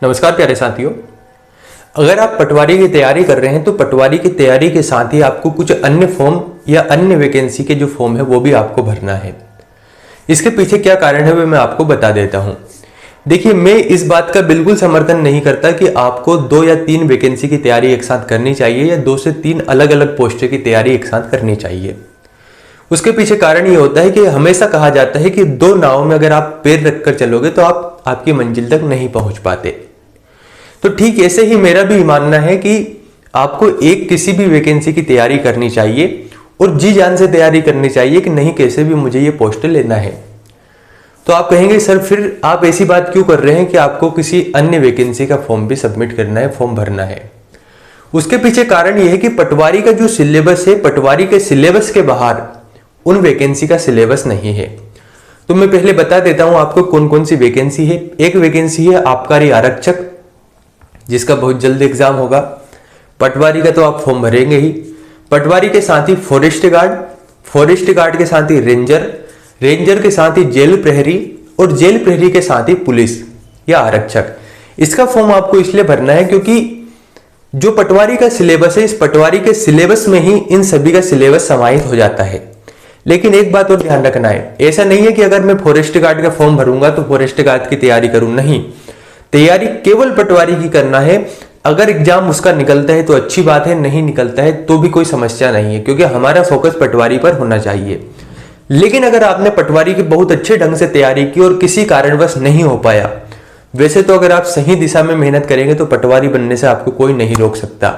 नमस्कार प्यारे साथियों। अगर आप पटवारी की तैयारी कर रहे हैं तो पटवारी की तैयारी के साथ ही आपको कुछ अन्य फॉर्म या अन्य वैकेंसी के जो फॉर्म है वो भी आपको भरना है। इसके पीछे क्या कारण है वो मैं आपको बता देता हूं। देखिए, मैं इस बात का बिल्कुल समर्थन नहीं करता कि आपको 2 या 3 वैकेंसी की तैयारी एक साथ करनी चाहिए या 2 से 3 अलग अलग पोस्टों की तैयारी एक साथ करनी चाहिए। उसके पीछे कारण ये होता है कि हमेशा कहा जाता है कि 2 नाव में अगर आप पैर रखकर चलोगे तो आप आपकी मंजिल तक नहीं पहुंच पाते। तो ठीक ऐसे ही मेरा भी मानना है कि आपको एक किसी भी वैकेंसी की तैयारी करनी चाहिए और जी जान से तैयारी करनी चाहिए कि नहीं कैसे भी मुझे ये पोस्ट लेना है। तो आप कहेंगे सर फिर आप ऐसी बात क्यों कर रहे हैं कि आपको किसी अन्य वैकेंसी का फॉर्म भी सबमिट करना है, फॉर्म भरना है। उसके पीछे कारण यह है कि पटवारी का जो सिलेबस है, पटवारी के सिलेबस के बाहर उन वैकेंसी का सिलेबस नहीं है। तो मैं पहले बता देता हूं आपको कौन कौन सी वैकेंसी है। एक वैकेंसी है आबकारी आरक्षक, जिसका बहुत जल्द एग्जाम होगा। पटवारी का तो आप फॉर्म भरेंगे ही। पटवारी के साथ ही फॉरेस्ट गार्ड, फॉरेस्ट गार्ड के साथ ही रेंजर, रेंजर के साथ ही जेल प्रहरी और जेल प्रहरी के साथ ही पुलिस या आरक्षक। इसका फॉर्म आपको इसलिए भरना है क्योंकि जो पटवारी का सिलेबस है, इस पटवारी के सिलेबस में ही इन सभी का सिलेबस समाहित हो जाता है। लेकिन एक बात और ध्यान रखना है, ऐसा नहीं है कि अगर मैं फॉरेस्ट गार्ड का फॉर्म भरूंगा तो फॉरेस्ट गार्ड की तैयारी करूं, नहीं। तैयारी केवल पटवारी की करना है। अगर एग्जाम उसका निकलता है तो अच्छी बात है, नहीं निकलता है तो भी कोई समस्या नहीं है, क्योंकि हमारा फोकस पटवारी पर होना चाहिए। लेकिन अगर आपने पटवारी की बहुत अच्छे ढंग से तैयारी की और किसी कारणवश नहीं हो पाया, वैसे तो अगर आप सही दिशा में मेहनत करेंगे तो पटवारी बनने से आपको कोई नहीं रोक सकता।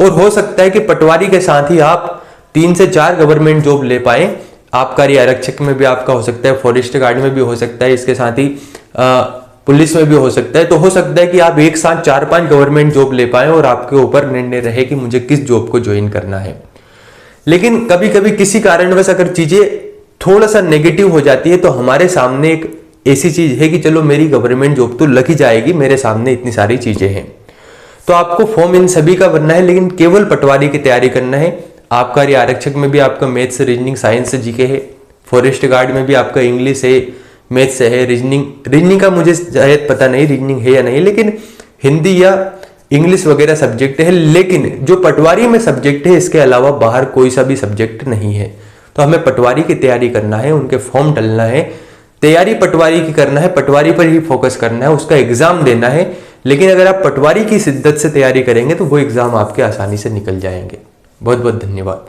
और हो सकता है कि पटवारी के साथ ही आप 3 से 4 गवर्नमेंट जॉब ले पाए। आबकारी आरक्षक में भी आपका हो सकता है, फॉरेस्ट गार्ड में भी हो सकता है, इसके साथ ही पुलिस में भी हो सकता है। तो हो सकता है कि आप एक साथ 4-5 गवर्नमेंट जॉब ले पाए और आपके ऊपर निर्णय रहे कि मुझे किस जॉब को ज्वाइन करना है। लेकिन कभी कभी किसी कारणवश अगर चीजें थोड़ा सा नेगेटिव हो जाती है तो हमारे सामने एक ऐसी चीज है कि चलो मेरी गवर्नमेंट जॉब तो लग ही जाएगी, मेरे सामने इतनी सारी चीजें हैं। तो आपको फॉर्म इन सभी का भरना है, लेकिन केवल पटवारी की तैयारी करना है। आबकारी आरक्षक में भी आपका मैथ्स, रीजनिंग, साइंस, जीके है। फॉरेस्ट गार्ड में भी आपका इंग्लिश है, मैथ्स है, रीजनिंग का मुझे शायद पता नहीं रीजनिंग है या नहीं, लेकिन हिंदी या इंग्लिश वगैरह सब्जेक्ट है। लेकिन जो पटवारी में सब्जेक्ट है, इसके अलावा बाहर कोई सा भी सब्जेक्ट नहीं है। तो हमें पटवारी की तैयारी करना है, उनके फॉर्म डलना है, तैयारी पटवारी की करना है, पटवारी पर ही फोकस करना है, उसका एग्जाम देना है। लेकिन अगर आप पटवारी की शिद्दत से तैयारी करेंगे तो वो एग्जाम आपके आसानी से निकल जाएंगे। बहुत बहुत धन्यवाद।